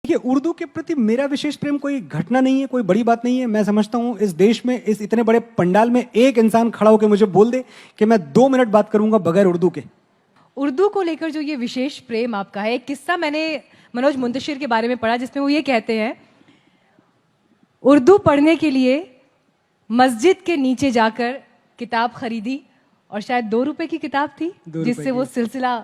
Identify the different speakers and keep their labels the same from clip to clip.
Speaker 1: देखिए, उर्दू के प्रति मेरा विशेष प्रेम कोई घटना नहीं है, कोई बड़ी बात नहीं है। मैं समझता हूँ इस देश में, इस इतने बड़े पंडाल में एक इंसान खड़ा होकर मुझे बोल दे कि मैं 2 मिनट बात करूंगा बगैर उर्दू के।
Speaker 2: उर्दू को लेकर जो ये विशेष प्रेम आपका है, एक किस्सा मैंने मनोज मुंतशिर के बारे में पढ़ा जिसमें वो ये कहते हैं, उर्दू पढ़ने के लिए मस्जिद के नीचे जाकर किताब खरीदी और शायद 2 रुपए की किताब थी, जिससे वो सिलसिला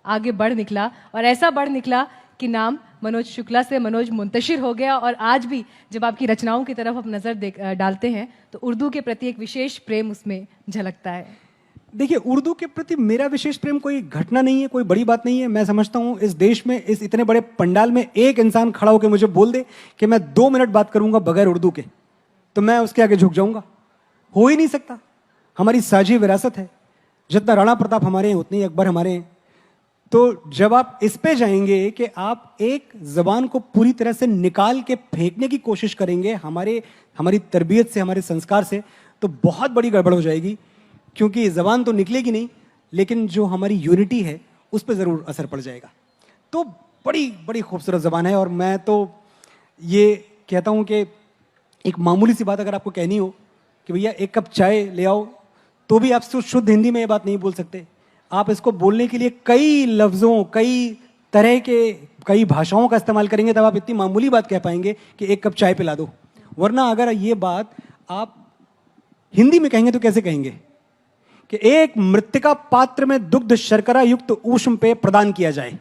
Speaker 2: आगे बढ़ निकला और ऐसा बढ़ निकला कि नाम मनोज शुक्ला से मनोज मुंतशिर हो गया। और आज भी जब आपकी रचनाओं की तरफ आप नजर डालते हैं तो उर्दू के प्रति एक विशेष प्रेम उसमें झलकता है।
Speaker 1: देखिए, उर्दू के प्रति मेरा विशेष प्रेम कोई घटना नहीं है, कोई बड़ी बात नहीं है। मैं समझता हूँ इस देश में, इस इतने बड़े पंडाल में एक इंसान खड़ा होकर मुझे बोल दे कि मैं 2 मिनट बात करूंगा बगैर उर्दू के, तो मैं उसके आगे झुक जाऊंगा। हो ही नहीं सकता। हमारी साझी विरासत है। जितना राणा प्रताप हमारे हैं उतने अकबर हमारे हैं। तो जब आप इस पे जाएंगे कि आप एक जबान को पूरी तरह से निकाल के फेंकने की कोशिश करेंगे हमारी तरबियत से, हमारे संस्कार से, तो बहुत बड़ी गड़बड़ हो जाएगी। क्योंकि जबान तो निकलेगी नहीं, लेकिन जो हमारी यूनिटी है उस पर ज़रूर असर पड़ जाएगा। तो बड़ी बड़ी खूबसूरत ज़बान है। और मैं तो ये कहता हूँ कि एक मामूली सी बात अगर आपको कहनी हो कि भैया 1 कप चाय ले आओ, तो भी आप शुद्ध हिंदी में ये बात नहीं बोल सकते। आप इसको बोलने के लिए कई लफ्ज़ों, कई तरह के, कई भाषाओं का इस्तेमाल करेंगे, तब आप इतनी मामूली बात कह पाएंगे कि 1 कप चाय पिला दो। वरना अगर ये बात आप हिंदी में कहेंगे तो कैसे कहेंगे कि एक मृत्तिका पात्र में दुग्ध शर्करा युक्त ऊष्म पेय प्रदान किया जाए।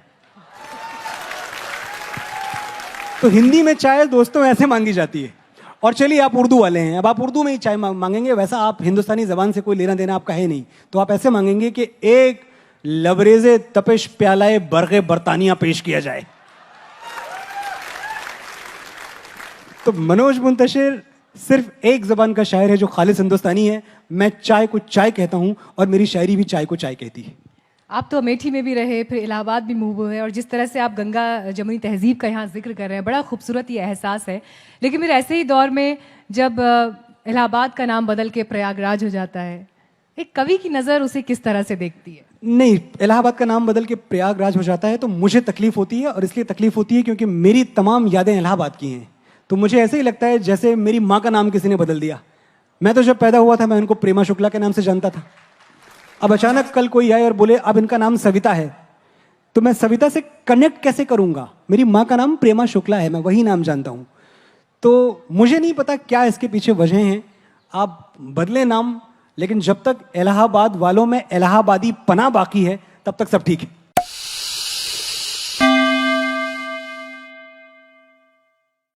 Speaker 1: तो हिंदी में चाय दोस्तों ऐसे मांगी जाती है। और चलिए, आप उर्दू वाले हैं, अब आप उर्दू में ही चाय मांगेंगे। वैसा आप हिंदुस्तानी जबान से कोई लेना देना आपका है नहीं, तो आप ऐसे मांगेंगे कि एक लबरेज़े तपिश प्यालाए बरगे बरतानिया पेश किया जाए। तो मनोज मुंतशिर सिर्फ एक जबान का शायर है जो खालिस हिंदुस्तानी है। मैं चाय को चाय कहता हूं और मेरी शायरी भी चाय को चाय कहती है।
Speaker 2: आप तो अमेठी में भी रहे, फिर इलाहाबाद भी मूव हुए, और जिस तरह से आप गंगा जमुनी तहजीब का यहाँ जिक्र कर रहे हैं, बड़ा खूबसूरत ये एहसास है। लेकिन फिर ऐसे ही दौर में जब इलाहाबाद का नाम बदल के प्रयागराज हो जाता है, एक कवि की नज़र उसे किस तरह से देखती है?
Speaker 1: नहीं, इलाहाबाद का नाम बदल के प्रयागराज हो जाता है तो मुझे तकलीफ होती है। और इसलिए तकलीफ होती है क्योंकि मेरी तमाम यादें इलाहाबाद की हैं। तो मुझे ऐसे ही लगता है जैसे मेरी माँ का नाम किसी ने बदल दिया। मैं तो जब पैदा हुआ था मैं उनको प्रेमा शुक्ला के नाम से जानता था। अब अचानक कल कोई आए और बोले अब इनका नाम सविता है, तो मैं सविता से कनेक्ट कैसे करूंगा? मेरी माँ का नाम प्रेमा शुक्ला है, मैं वही नाम जानता हूं। तो मुझे नहीं पता क्या इसके पीछे वजह हैं। आप बदले नाम, लेकिन जब तक इलाहाबाद वालों में इलाहाबादी पना बाकी है तब तक सब ठीक है।